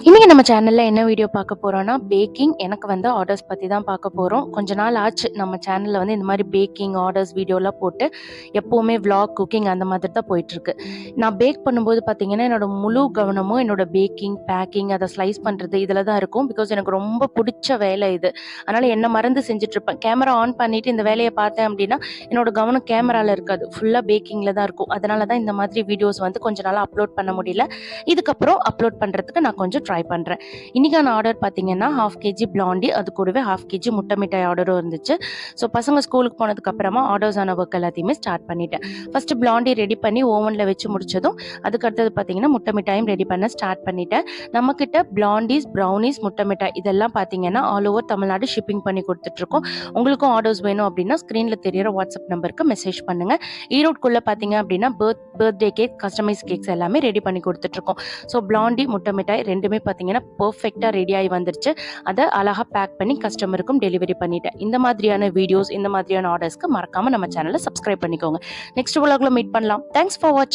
இன்னைக்கு நம்ம சேனல்ல என்ன வீடியோ பார்க்க போறோம்னா, பேக்கிங் எனக்கு வந்த ஆர்டர்ஸ் பத்தி தான் பார்க்க போறோம். கொஞ்ச நாள் ஆச்சு நம்ம சேனல்ல இந்த மாரி பேக்கிங் ஆர்டர்ஸ் வீடியோலாம் போட்டு எப்பவுமே விளாக், குக்கிங் அந்த மாதிரி தான் போயிட்டுருக்கு. நான் பேக் பண்ணும்போது பார்த்தீங்கன்னா, என்னோட முழு கவனமும் என்னோட பேக்கிங், பேக்கிங் அத ஸ்லைஸ் பண்றது இதில தான் இருக்கும். பிகாஸ் எனக்கு ரொம்ப புடிச்ச வேலை இது. அதனால என்ன மறந்து செஞ்சுட்ருப்பேன். கேமரா ஆன் பண்ணிட்டு இந்த வேலைய பார்த்தேன் அப்டின்னா, என்னோட கவனம் கேமரால இருக்காது. ஃபுல்லா பேக்கிங்ல தான் இருக்கும். அதனால தான் இந்த மாதிரி வீடியோஸ் கொஞ்ச நாளா அப்லோட் பண்ண முடியல. இதுக்கப்புறம் அப்லோட் பண்றதுக்கு நான் கொஞ்சம் ட்ரை பண்றேன். இன்னைக்கான ஆர்டர் பார்த்தீங்கன்னா, 1/2 கேஜி பிளாண்டி அது கூடவே 1/2 கேஜி முட்டை மிட்டாய் ஆர்டரும் இருந்துச்சு. ஸோ பசங்க ஸ்கூலுக்கு போனதுக்கு அப்புறமா ஆர்டர்ஸ் ஆன ஒர்க் எல்லாத்தையுமே ஸ்டார்ட் பண்ணிட்டேன். ஃபர்ஸ்ட் பிளாண்டி ரெடி பண்ணி ஓவன்ல வச்சு முடிச்சதும், அதுக்கு அடுத்தது பார்த்தீங்கன்னா முட்டை மிட்டாயும் ரெடி பண்ண ஸ்டார்ட் பண்ணிட்டேன். நம்மகிட்ட பிளாண்டிஸ், ப்ரௌனிஸ், முட்டை மிட்டாய் இதெல்லாம் பார்த்தீங்கன்னா ஆல் ஓவர் தமிழ்நாடு ஷிப்பிங் பண்ணி கொடுத்துட்ருக்கோம். உங்களுக்கும் ஆர்டர்ஸ் வேணும் அப்படின்னா ஸ்க்ரீன்ல தெரியிற வாட்ஸ்அப் நம்பருக்கு மெசேஜ் பண்ணுங்க. ஈரோட்குள்ள பார்த்தீங்க அப்படின்னா பர்த்டே கேக், கஸ்டமைஸ் கேக்ஸ் எல்லாமே ரெடி பண்ணி கொடுத்துட்ருக்கோம். ஸோ பிளாண்டி, முட்டை மிட்டாய் ரெண்டுமே பார்த்தீங்கன்னா பெர்ஃபெக்ட்டா ரெடி ஆகி வந்துருச்சு. அதை அழகா பேக் பண்ணி கஸ்டமருக்கும் டெலிவரி பண்ணிட்டேன். இந்த மாதிரியான வீடியோஸ், இந்த மாதிரியான ஆர்டர்ஸ்க்கு மறக்காம நம்ம சேனலை சப்ஸ்கிரைப் பண்ணிக்கோங்க. நெக்ஸ்ட் vlogல மீட் பண்ணலாம். தேங்க்ஸ் ஃபார் வாட்சிங்.